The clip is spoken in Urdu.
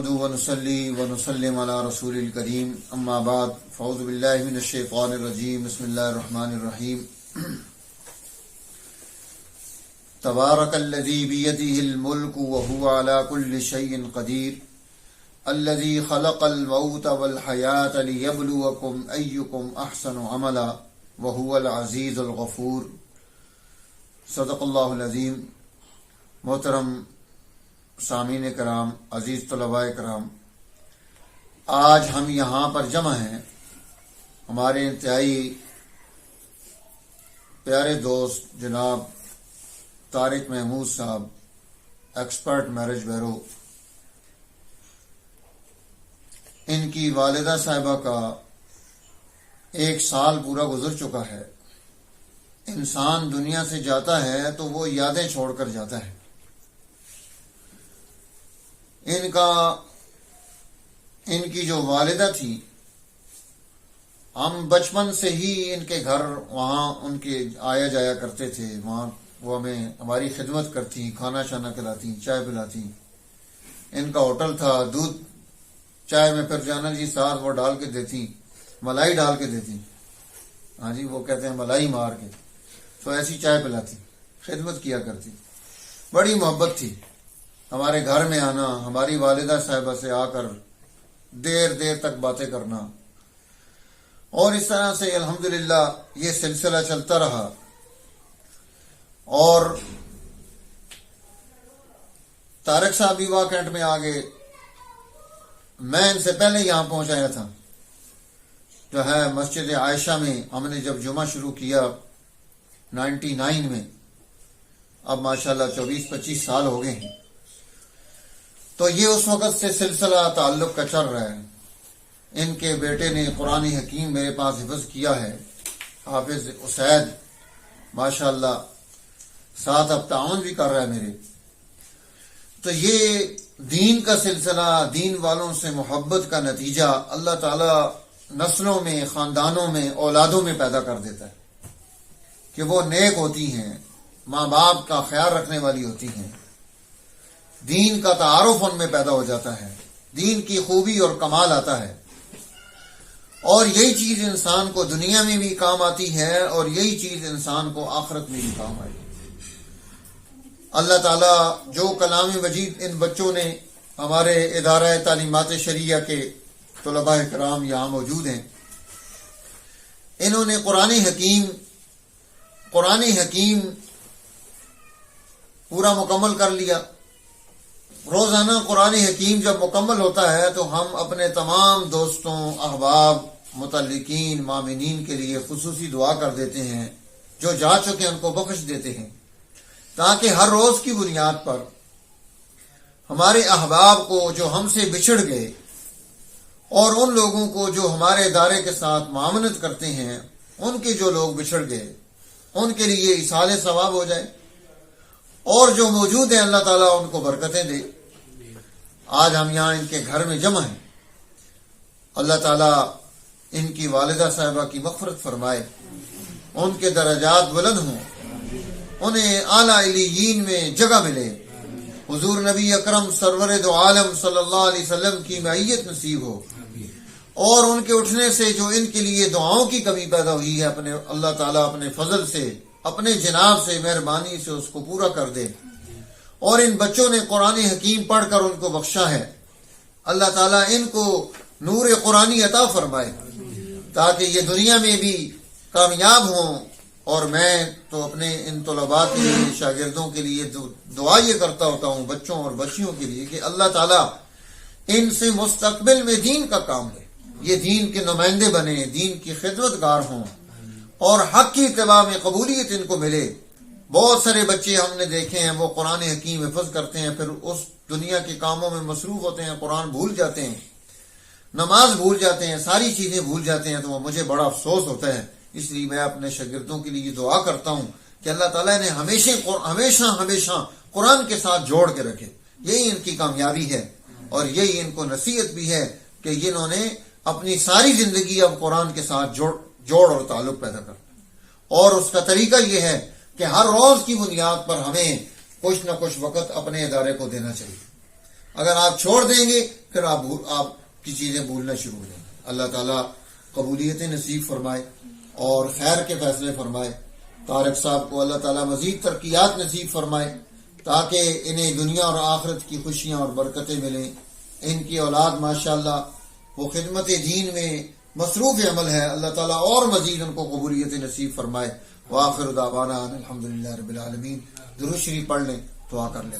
نحمده ونصلي ونسلم على رسول الكريم اما بعد فاعوذ بالله من الشيطان الرجيم بسم الله الرحمن الرحيم تبارك الذي بيده الملك وهو على كل شيء قدير الذي خلق الموت والحياة ليبلوكم أيكم أحسن عملا وهو العزيز الغفور صدق اللہ العظیم۔ محترم سامعین کرام، عزیز طلباء کرام، آج ہم یہاں پر جمع ہیں ہمارے انتہائی پیارے دوست جناب طارق محمود صاحب، ایکسپرٹ میرج بیورو۔ ان کی والدہ صاحبہ کا 1 سال پورا گزر چکا ہے۔ انسان دنیا سے جاتا ہے تو وہ یادیں چھوڑ کر جاتا ہے۔ ان کی جو والدہ تھی، ہم بچپن سے ہی ان کے گھر وہاں ان کے آیا جایا کرتے تھے۔ وہاں وہ ہمیں ہماری خدمت کرتی، کھانا شانا کھلاتی، چائے پلاتی۔ ان کا ہوٹل تھا، دودھ چائے میں پھر جانا جی ساتھ وہ ڈال کے دیتی، ملائی ڈال کے دیتی، ہاں جی وہ کہتے ہیں ملائی مار کے، تو ایسی چائے پلاتی، خدمت کیا کرتی، بڑی محبت تھی۔ ہمارے گھر میں آنا، ہماری والدہ صاحبہ سے آ کر دیر دیر تک باتیں کرنا، اور اس طرح سے الحمدللہ یہ سلسلہ چلتا رہا۔ اور طارق صاحب ویوا کینٹ میں آگے، میں ان سے پہلے یہاں پہنچایا تھا، جو ہے مسجد عائشہ میں ہم نے جب جمعہ شروع کیا 99 میں، اب ماشاءاللہ 24-25 سال ہو گئے ہیں، تو یہ اس وقت سے سلسلہ تعلق کا چل رہا ہے۔ ان کے بیٹے نے قرآن حکیم میرے پاس حفظ کیا ہے، حافظ اسید، ماشاءاللہ ساتھ اب تعاون بھی کر رہا ہے میرے۔ تو یہ دین کا سلسلہ، دین والوں سے محبت کا نتیجہ اللہ تعالی نسلوں میں، خاندانوں میں، اولادوں میں پیدا کر دیتا ہے کہ وہ نیک ہوتی ہیں، ماں باپ کا خیال رکھنے والی ہوتی ہیں، دین کا تعارف ان میں پیدا ہو جاتا ہے، دین کی خوبی اور کمال آتا ہے، اور یہی چیز انسان کو دنیا میں بھی کام آتی ہے اور یہی چیز انسان کو آخرت میں بھی کام آئے گی۔ اللہ تعالیٰ جو کلام مجید ان بچوں نے، ہمارے ادارہ تعلیمات شریعہ کے طلباء کرام یہاں موجود ہیں، انہوں نے قرآن حکیم پورا مکمل کر لیا۔ روزانہ قرآن حکیم جب مکمل ہوتا ہے تو ہم اپنے تمام دوستوں، احباب، متعلقین، مومنین کے لیے خصوصی دعا کر دیتے ہیں، جو جا چکے ان کو بخش دیتے ہیں، تاکہ ہر روز کی بنیاد پر ہمارے احباب کو جو ہم سے بچھڑ گئے، اور ان لوگوں کو جو ہمارے ادارے کے ساتھ معاونت کرتے ہیں، ان کے جو لوگ بچھڑ گئے، ان کے لیے ایصال ثواب ہو جائے، اور جو موجود ہیں اللہ تعالیٰ ان کو برکتیں دے۔ آج ہم یہاں ان کے گھر میں جمع ہیں، اللہ تعالیٰ ان کی والدہ صاحبہ کی مغفرت فرمائے، ان کے درجات بلند ہوں، انہیں اعلیٰ علیین میں جگہ ملے، حضور نبی اکرم سرور دو عالم صلی اللہ علیہ وسلم کی معیت نصیب ہو، اور ان کے اٹھنے سے جو ان کے لیے دعاؤں کی کمی پیدا ہوئی ہے، اپنے اللہ تعالیٰ اپنے فضل سے، اپنے جناب سے، مہربانی سے اس کو پورا کر دے۔ اور ان بچوں نے قرآن حکیم پڑھ کر ان کو بخشا ہے، اللہ تعالیٰ ان کو نور قرآنی عطا فرمائے، تاکہ یہ دنیا میں بھی کامیاب ہوں۔ اور میں تو اپنے ان طلباء کے لیے، شاگردوں کے لیے دعا یہ کرتا ہوتا ہوں، بچوں اور بچیوں کے لیے، کہ اللہ تعالیٰ ان سے مستقبل میں دین کا کام لے، یہ دین کے نمائندے بنے، دین کی خدمت گار ہوں، اور حق کی اتباع میں قبولیت ان کو ملے۔ بہت سارے بچے ہم نے دیکھے ہیں، وہ قرآن حکیم حفظ کرتے ہیں، پھر اس دنیا کے کاموں میں مصروف ہوتے ہیں، قرآن بھول جاتے ہیں، نماز بھول جاتے ہیں، ساری چیزیں بھول جاتے ہیں، تو مجھے بڑا افسوس ہوتا ہے۔ اس لیے میں اپنے شاگردوں کے لیے دعا کرتا ہوں کہ اللہ تعالیٰ نے ہمیشہ قرآن کے ساتھ جوڑ کے رکھے۔ یہی ان کی کامیابی ہے، اور یہی ان کو نصیحت بھی ہے کہ انہوں نے اپنی ساری زندگی اب قرآن کے ساتھ جوڑ اور تعلق پیدا کر، اور اس کا طریقہ یہ ہے کہ ہر روز کی بنیاد پر ہمیں کچھ نہ کچھ وقت اپنے ادارے کو دینا چاہیے۔ اگر آپ چھوڑ دیں گے پھر آپ کی چیزیں بھولنا شروع ہو جائیں گے. اللہ تعالیٰ قبولیت نصیب فرمائے اور خیر کے فیصلے فرمائے. طارق صاحب کو اللہ تعالیٰ مزید ترقیات نصیب فرمائے تاکہ انہیں دنیا اور آخرت کی خوشیاں اور برکتیں ملیں. ان کی اولاد ماشاءاللہ وہ خدمت دین میں مصروف عمل ہے. اللہ تعالیٰ اور مزید ان کو قبولیت نصیب فرمائے. وآخر دعوانا الحمدللہ رب العالمین. درود شریف پڑھ لیں، دعا کر لیں.